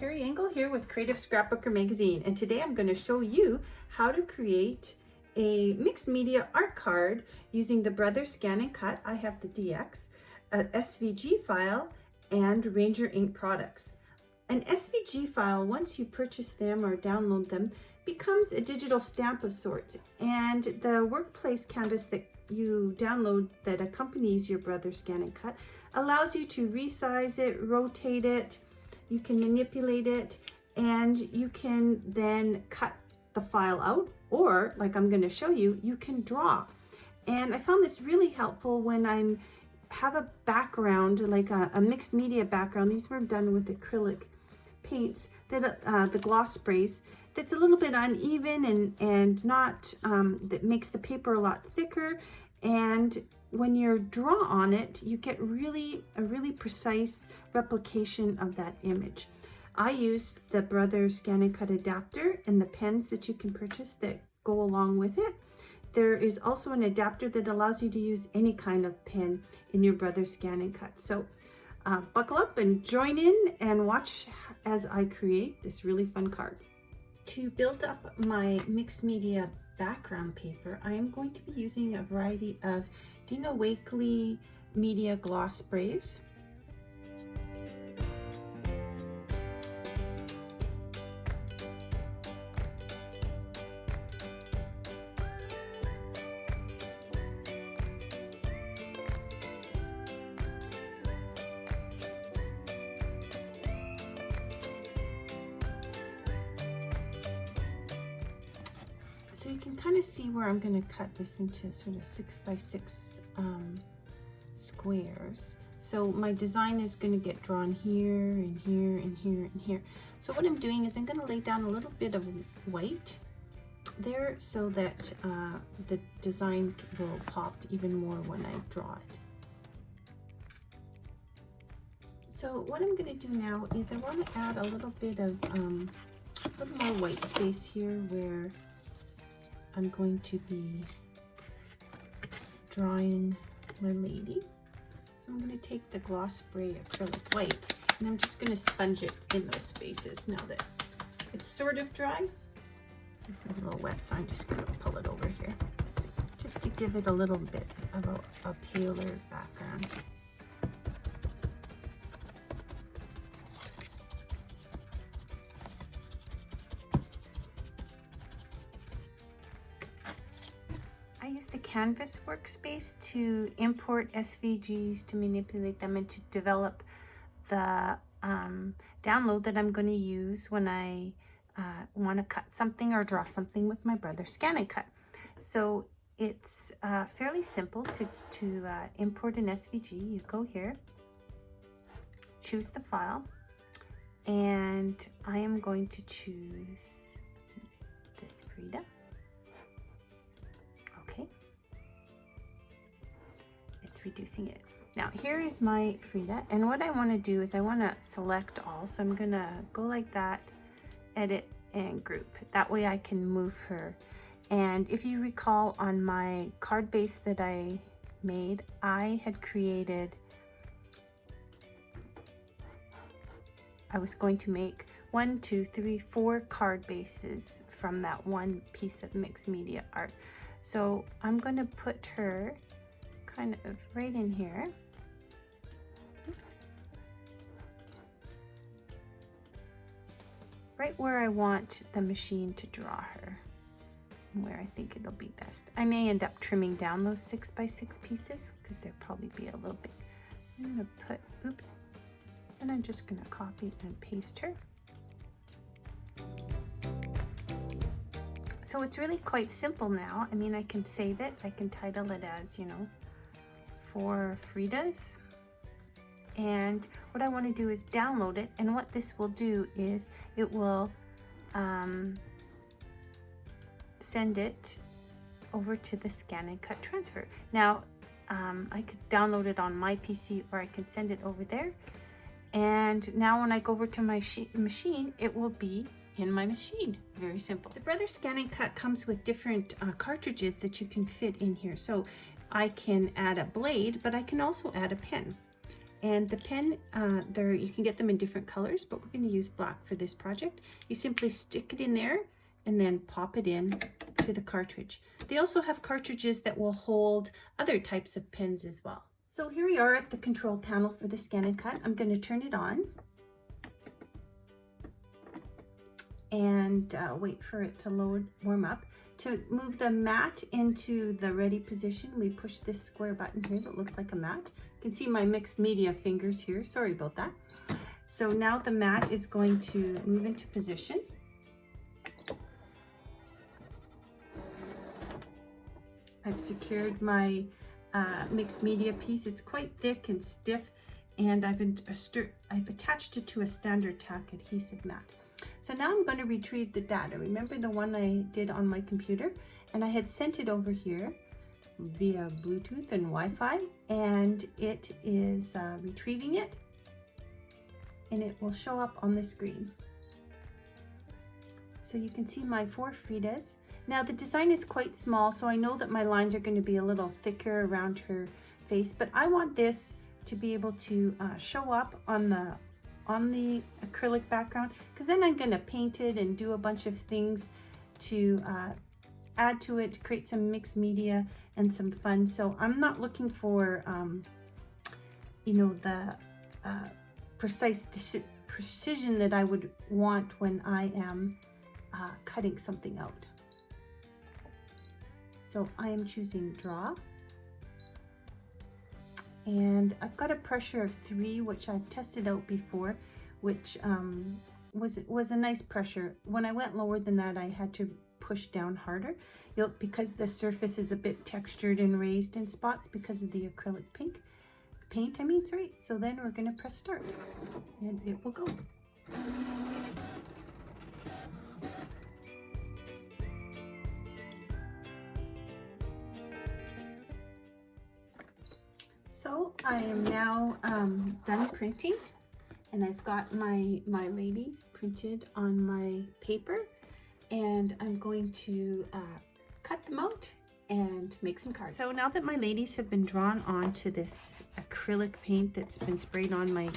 Carrie Engel here with Creative Scrapbooker Magazine, and today I'm going to show you how to create a mixed media art card using the Brother Scan and Cut. I have the DX, a SVG file, and Ranger Ink products. An SVG file, once you purchase them or download them, becomes a digital stamp of sorts, and the workplace canvas that you download that accompanies your Brother Scan and Cut allows you to resize it, rotate it, you can manipulate it, and you can then cut the file out, or like I'm going to show you, you can draw. And I found this really helpful when I have a background, like a mixed media background. These were done with acrylic paints, that the gloss sprays, that's a little bit uneven and not, that makes the paper a lot thicker. And when you draw on it, you get a really precise replication of that image. I use the Brother Scan and Cut adapter and the pens that you can purchase that go along with it. There is also an adapter that allows you to use any kind of pen in your Brother Scan and Cut. So buckle up and join in and watch as I create this really fun card. To build up my mixed media background paper, I am going to be using a variety of Dina Wakley media gloss sprays. So you can kind of see where I'm going to cut this into sort of 6x6 squares. So my design is going to get drawn here and here and here and here. So what I'm doing is I'm going to lay down a little bit of white there so that the design will pop even more when I draw it. So what I'm going to do now is I want to add a little bit of a little more white space here where I'm going to be drawing my lady. So I'm going to take the gloss spray acrylic white and I'm just going to sponge it in those spaces now that it's sort of dry. This is a little wet, so I'm just going to pull it over here just to give it a little bit of a paler background. I use the Canvas workspace to import SVGs, to manipulate them, and to develop the download that I'm going to use when I want to cut something or draw something with my Brother Scan and Cut. So it's fairly simple to import an SVG. You go here, choose the file, and I am going to choose this Frida. Reducing it. Now here is my Frida, and what I want to do is I want to select all, so I'm gonna go like that, edit and group. That way I can move her. And if you recall, on my card base that I made, I had created, I was going to make 1, 2, 3, 4 card bases from that one piece of mixed media art. So I'm going to put her kind of right in here. Oops. Right where I want the machine to draw her, where I think it'll be best. I may end up trimming down those 6x6 pieces because they'll probably be a little bit. I'm gonna put, oops, and I'm just gonna copy and paste her. So it's really quite simple now. I mean, I can save it. I can title it as, you know, for Fridas, and what I want to do is download it, and what this will do is it will send it over to the Scan and Cut transfer. Now I could download it on my PC, or I can send it over there, and now when I go over to my machine, it will be in my machine. Very simple. The Brother Scan and Cut comes with different cartridges that you can fit in here. So I can add a blade, but I can also add a pen. And the pen, you can get them in different colors, but we're going to use black for this project. You simply stick it in there and then pop it in to the cartridge. They also have cartridges that will hold other types of pens as well. So here we are at the control panel for the Scan and Cut. I'm going to turn it on and wait for it to warm up. To move the mat into the ready position, we push this square button here that looks like a mat. You can see my mixed media fingers here. Sorry about that. So now the mat is going to move into position. I've secured my mixed media piece. It's quite thick and stiff, and I've attached it to a standard tack adhesive mat. So now I'm going to retrieve the data. Remember the one I did on my computer? And I had sent it over here via Bluetooth and Wi-Fi, and it is retrieving it, and it will show up on the screen. So you can see my 4 Fridas. Now the design is quite small, so I know that my lines are going to be a little thicker around her face, but I want this to be able to show up on the acrylic background, because then I'm going to paint it and do a bunch of things to add to it, to create some mixed media and some fun. So I'm not looking for you know, the precise precision that I would want when I am cutting something out. So I am choosing draw, and I've got a pressure of 3, which I've tested out before, which was a nice pressure. When I went lower than that, I had to push down harder, because the surface is a bit textured and raised in spots because of the acrylic paint. So then we're going to press start, and it will go. So I am now done printing, and I've got my ladies printed on my paper, and I'm going to cut them out and make some cards. So now that my ladies have been drawn onto this acrylic paint that's been sprayed on my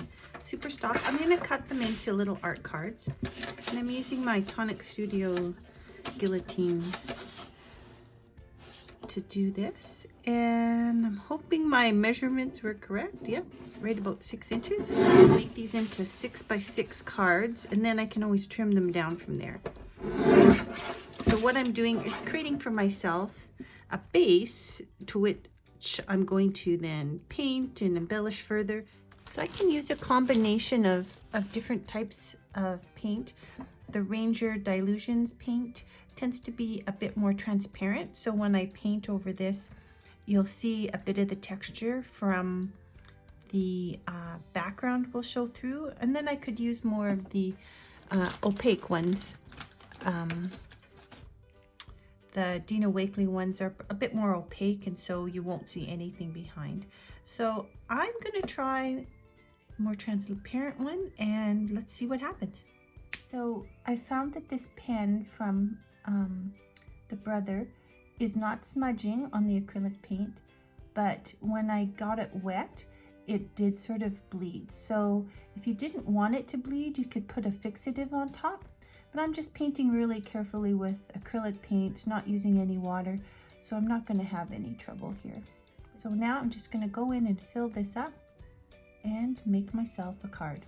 super stock, I'm going to cut them into little art cards, and I'm using my Tonic Studio guillotine to do this, and I'm hoping my measurements were correct. Yep, right about 6 inches. I'll make these into 6x6 cards, and then I can always trim them down from there. So what I'm doing is creating for myself a base to which I'm going to then paint and embellish further. So I can use a combination of different types of paint. The Ranger Dilutions paint tends to be a bit more transparent, so when I paint over this, you'll see a bit of the texture from the background will show through, and then I could use more of the opaque ones. The Dina Wakley ones are a bit more opaque, and so you won't see anything behind. So I'm going to try a more transparent one, and let's see what happens. So I found that this pen from the Brother is not smudging on the acrylic paint, but when I got it wet, it did sort of bleed. So if you didn't want it to bleed, you could put a fixative on top, but I'm just painting really carefully with acrylic paints, not using any water, so I'm not going to have any trouble here. So now I'm just going to go in and fill this up and make myself a card.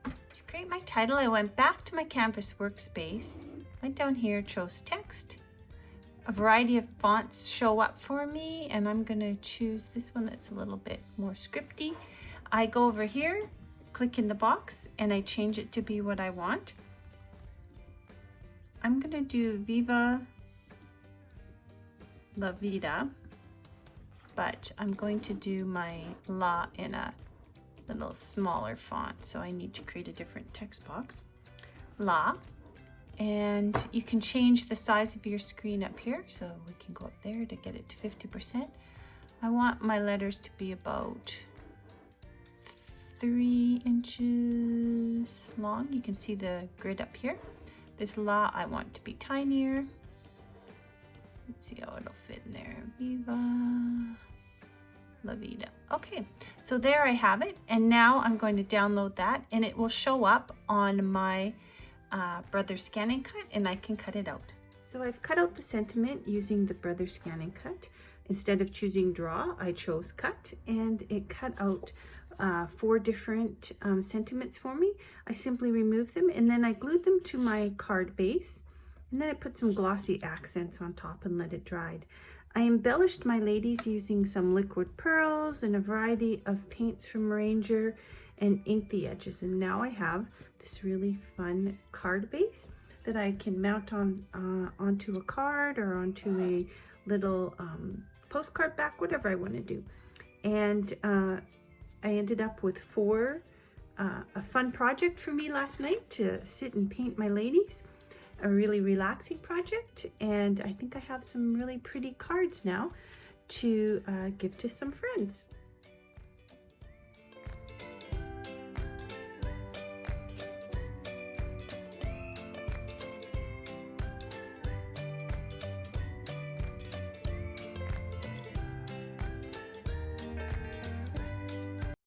To create my title, I went back to my Canvas workspace, went down here, chose text. A variety of fonts show up for me, and I'm going to choose this one that's a little bit more scripty. I go over here, click in the box, and I change it to be what I want. I'm going to do Viva La Vida, but I'm going to do my La in a little smaller font, so I need to create a different text box. La. And you can change the size of your screen up here, so we can go up there to get it to 50%. I want my letters to be about 3 inches long. You can see the grid up here. This La I want to be tinier. Let's see how it'll fit in there. Viva La Vida. Okay, so there I have it, and now I'm going to download that, and it will show up on my Brother Scan and Cut, and I can cut it out. So I've cut out the sentiment using the Brother Scan and Cut. Instead of choosing draw, I chose cut, and it cut out 4 different sentiments for me. I simply removed them, and then I glued them to my card base, and then I put some glossy accents on top and let it dry. I embellished my ladies using some liquid pearls and a variety of paints from Ranger and inked the edges, and now I have this really fun card base that I can mount on onto a card or onto a little postcard back, whatever I want to do. And I ended up with 4, a fun project for me last night to sit and paint my ladies, a really relaxing project, and I think I have some really pretty cards now to give to some friends.